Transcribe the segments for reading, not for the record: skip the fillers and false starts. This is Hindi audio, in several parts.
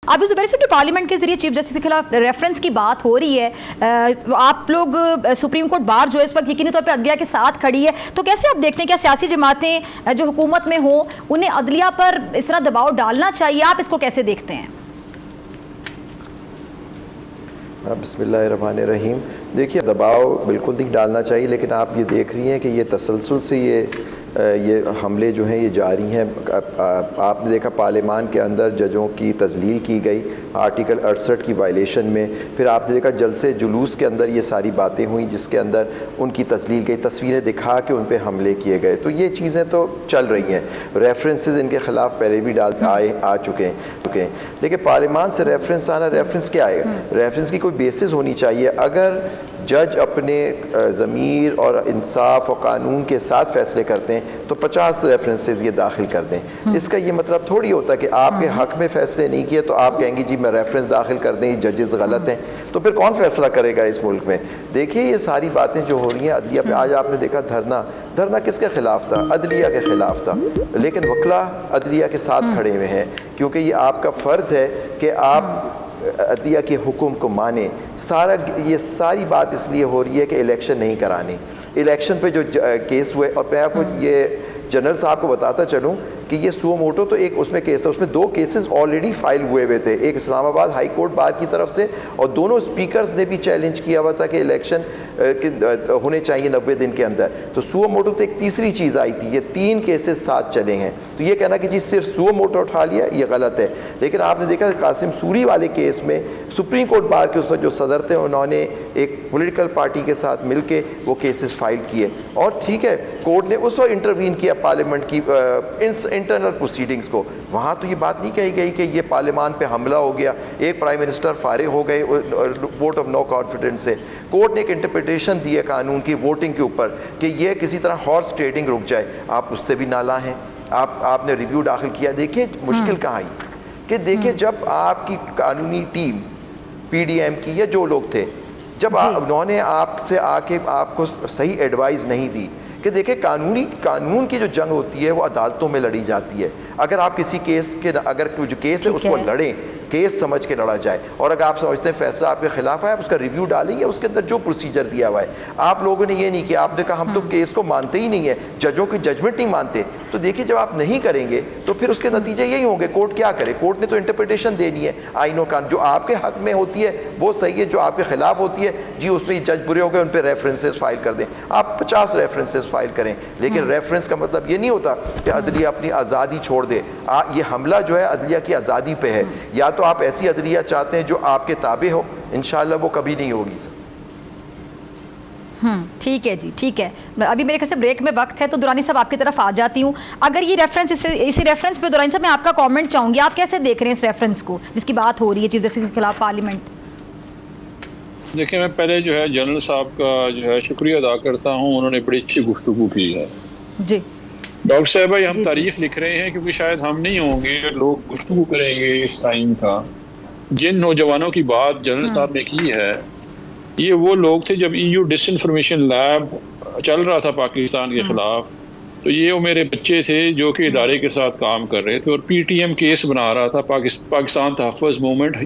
अभी ज़ुबैर साहब, पार्लियामेंट के जरिए चीफ जस्टिस के खिलाफ रेफरेंस की बात हो रही है, आप लोग सुप्रीम कोर्ट बार जो है इस वक्त यकीनी तौर पर अदलिया के साथ खड़ी है, तो कैसे आप देखते हैं क्या सियासी जमातें जो हुकूमत में हो उन्हें अदलिया पर इस तरह दबाव डालना चाहिए? आप इसको कैसे देखते हैं? बिस्मिल्लाहिर्रहमानिर्रहीम। देखिए, दबाव बिल्कुल नहीं डालना चाहिए, लेकिन आप ये देख रही हैं कि ये तसलसल से ये हमले जो हैं ये जारी हैं। आपने देखा पार्लियामान के अंदर जजों की तजलील की गई आर्टिकल 68 की वायलेशन में, फिर आपने देखा जलसे जुलूस के अंदर ये सारी बातें हुई जिसके अंदर उनकी तजलील गई, तस्वीरें दिखा के उन पर हमले किए गए। तो ये चीज़ें तो चल रही हैं, रेफरेंसेस इनके ख़िलाफ़ पहले भी आ चुके हैं, लेकिन पार्लियामान से रेफरेंस आना, रेफरेंस क्या आएगा? रेफरेंस की कोई बेसिस होनी चाहिए। अगर जज अपने ज़मीर और इंसाफ और कानून के साथ फैसले करते हैं तो 50 रेफरेंसेस ये दाखिल कर दें। इसका ये मतलब थोड़ी होता कि आपके हक में फ़ैसले नहीं किए तो आप कहेंगे जी मैं रेफरेंस दाखिल कर दें, जजेस गलत हैं, तो फिर कौन फैसला करेगा इस मुल्क में? देखिए, ये सारी बातें जो हो रही हैं अदलिया पे, आज आपने देखा धरना किसके ख़िलाफ़ था? अदलिया के ख़िलाफ़ था, लेकिन वकला अदलिया के साथ खड़े हुए हैं, क्योंकि ये आपका फ़र्ज़ है कि आप अदलिया के हुक्म को माने। ये सारी बात इसलिए हो रही है कि इलेक्शन नहीं कराने। इलेक्शन पे जो केस हुए, और मैं आपको ये जनरल साहब को बताता चलूँ कि ये सुओ मोटो तो एक उसमें केस है, उसमें 2 केसेस ऑलरेडी फाइल हुए थे, एक इस्लामाबाद हाई कोर्ट बार की तरफ से, और दोनों स्पीकर्स ने भी चैलेंज किया हुआ था कि इलेक्शन होने चाहिए 90 दिन के अंदर। तो सुओ मोटो तो एक तीसरी चीज़ आई थी, ये 3 केसेस साथ चले हैं। तो ये कहना कि जी सिर्फ सुओ मोटो उठा लिया, ये गलत है। लेकिन आपने देखा कासिम सूरी वाले केस में सुप्रीम कोर्ट बार के उस वक्त जो सदर थे उन्होंने एक पॉलिटिकल पार्टी के साथ मिलके वो केसेस फाइल किए, और ठीक है कोर्ट ने उस वक्त इंटरवीन किया पार्लियामेंट की इंटरनल प्रोसीडिंग्स को। वहाँ तो ये बात नहीं कही गई कि ये पार्लियामान पे हमला हो गया, एक प्राइम मिनिस्टर फारिग हो गए वोट ऑफ नो कॉन्फिडेंस से। कोर्ट ने एक इंटरप्रिटेशन दी है कानून की वोटिंग के ऊपर कि ये किसी तरह हॉर्स ट्रेडिंग रुक जाए, आप उससे भी नाला हैं। आपने रिव्यू दाखिल किया। देखिए मुश्किल कहाँ आई कि देखिए जब आपकी कानूनी टीम PDM की या जो लोग थे, जब उन्होंने आपसे आके आपको सही एडवाइस नहीं दी कि देखिए कानून की जो जंग होती है वो अदालतों में लड़ी जाती है। अगर आप किसी केस के अगर जो केस है उसको लड़ें, केस समझ के लड़ा जाए, और अगर आप समझते हैं फैसला आपके खिलाफ है, आप उसका रिव्यू डालेंगे, उसके अंदर जो प्रोसीजर दिया हुआ है। आप लोगों ने ये नहीं किया, आपने कहा हम तो केस को मानते ही नहीं है, जजों की जजमेंट नहीं मानते। तो देखिए जब आप नहीं करेंगे तो फिर उसके नतीजे यही होंगे। कोर्ट क्या करे? कोर्ट ने तो इंटरप्रिटेशन देनी है आइनों का, जो आपके हक में होती है वो सही है, जो आपके खिलाफ होती है जी उसमें जज बुरे हो गए, उन पर रेफरेंसेस फाइल कर दें। आप 50 रेफरेंसेस फाइल करें, लेकिन रेफरेंस का मतलब ये नहीं होता कि अदलिया अपनी आज़ादी छोड़ दे। ये हमला जो है अदलिया की आज़ादी पे है। या तो आप ऐसी अदलिया चाहते हैं जो आपके ताबे हो, इंशाअल्लाह वो कभी नहीं होगी सर। ठीक है जी, ठीक है। अभी मेरे ख्याल से ब्रेक में वक्त है तो दुरानी साहब आपकी तरफ आ जाती हूँ। अगर ये रेफरेंस इसी रेफरेंस पे दुरानी साहब मैं आपका कमेंट चाहूँगी, आप कैसे देख रहे हैं इस रेफरेंस को जिसकी बात हो रही है चीफ जस्टिस के खिलाफ पार्लियामेंट? देखिए, मैं पहले जो है जनरल साहब का जो है शुक्रिया अदा करता हूँ, उन्होंने बड़ी अच्छी गुफ्तगू की है। जी डॉक्टर साहब भाई, हम तारीफ लिख रहे हैं क्योंकि शायद हम नहीं होंगे, लोग गुफ्तगू करेंगे इस टाइम का। जिन नौजवानों की बात जनरल साहब ने की है, ये वो लोग थे जब EU डिसइंफॉर्मेशन लैब चल रहा था पाकिस्तान के ख़िलाफ़, तो ये वो मेरे बच्चे थे जो कि इदारे के साथ काम कर रहे थे और PTM केस बना रहा था पाकिस्तान तहफ़्फ़ुज़ मूवमेंट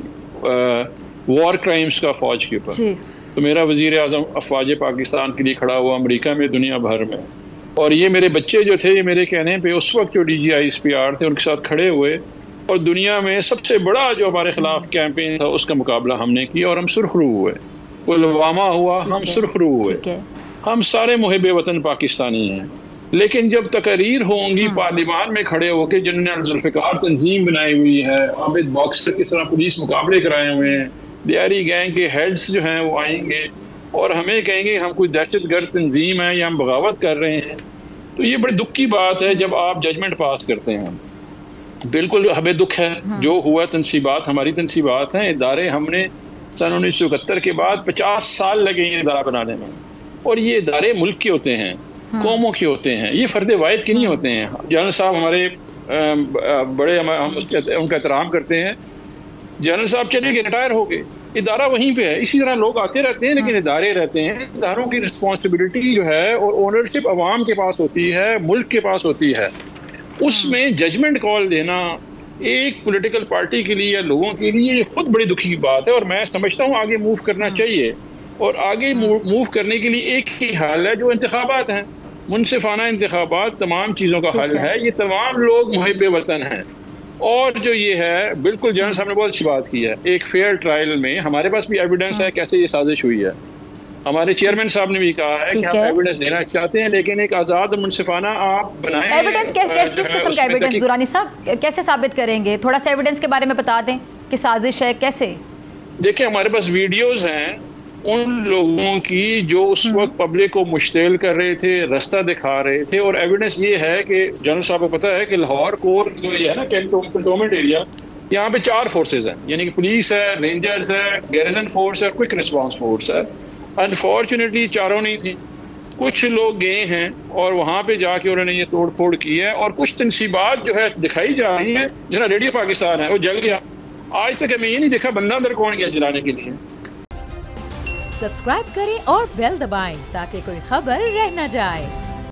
वॉर क्राइम्स का फ़ौज के ऊपर। तो मेरा वज़ीर आज़म अफ़वाज पाकिस्तान के लिए खड़ा हुआ अमेरिका में, दुनिया भर में, और ये मेरे बच्चे जो थे, ये मेरे कहने पे उस वक्त जो DGI SPR थे उनके साथ खड़े हुए और दुनिया में सबसे बड़ा जो हमारे ख़िलाफ़ कैंपेन था उसका मुकाबला हमने किया और हम सुरखरू हुए। पुलवामा हुआ, हम सुरखरू हुए। हम सारे मुहिब वतन पाकिस्तानी हैं, लेकिन जब तकरीर होंगी पार्लियामान में खड़े होकर जिन्होंने जुल्फ़िकार तंजीम बनाई हुई है, आबिद बॉक्सर किस तरह पुलिस मुकाबले कराए हुए हैं, दियारी गैंग के हेड्स जो हैं वो आएंगे और हमें कहेंगे हम कोई दहशतगर्द तंजीम है या हम बगावत कर रहे हैं, तो ये बड़ी दुख की बात है जब आप जजमेंट पास करते हैं। बिल्कुल हमें दुख है जो हुआ, तनसीबात हमारी तनसीबात हैं, इदारे हमने सन 1971 के बाद 50 साल लगे ये इदारा बनाने में, और ये इदारे मुल्क के होते हैं, कौमों के होते हैं, ये फ़र्द वाहिद के नहीं होते हैं। जनरल साहब हमारे बड़े, हम उनका एहतराम करते हैं। जनरल साहब चले गए, रिटायर हो गए, इदारा वहीं पे है। इसी तरह लोग आते रहते हैं लेकिन इदारे रहते हैं। इदारों की रिस्पॉन्सिबिलिटी जो है और ओनरशिप अवाम के पास होती है, मुल्क के पास होती है। उसमें जजमेंट कॉल देना एक पॉलिटिकल पार्टी के लिए या लोगों के लिए ये खुद बड़ी दुखी की बात है। और मैं समझता हूँ आगे मूव करना चाहिए, और आगे मूव करने के लिए एक ही हल है जो इंतखाबात हैं, मुनसिफाना इंतखाबात तमाम चीज़ों का हल है। ये तमाम लोग मुहिब वतन हैं। और जो ये है, बिल्कुल जनरल साहब ने बहुत अच्छी बात की है, एक फेयर ट्रायल में हमारे पास भी एविडेंस है कैसे ये साजिश हुई है। हमारे चेयरमैन साहब ने भी कहा है कि हम एविडेंस देना चाहते हैं, लेकिन एक आज़ाद मुनसिफाना आप बनाएं। एविडेंस किस किस्म का एविडेंस दुरानी साहब कैसे साबित करेंगे? थोड़ा सा एविडेंस के बारे में बता दें कि साजिश है कैसे। देखिए हमारे पास वीडियोस हैं उन लोगों की जो उस वक्त पब्लिक को मुश्तिल कर रहे थे, रास्ता दिखा रहे थे। और एविडेंस ये है कि जनरल साहब को पता है कि लाहौर कोर जो ये है ना कैंटोनमेंट एरिया, यहाँ पे 4 फोर्सेज हैं, यानी कि पुलिस है, रेंजर्स है, गैरिजन फोर्स है, क्विक रिस्पांस फोर्स है। अनफॉर्चुनेटली चारों नहीं थी, कुछ लोग गए हैं और वहाँ पे जाके उन्होंने ये तोड़ फोड़ की है। और कुछ तनसीबात जो है दिखाई जा रही है, जना रेडियो पाकिस्तान है वो जल गया। आज तक हमें ये नहीं देखा बंदा अंदर कौन गया जलाने के लिए। सब्सक्राइब करें और बेल दबाएं ताकि कोई खबर रह न जाए।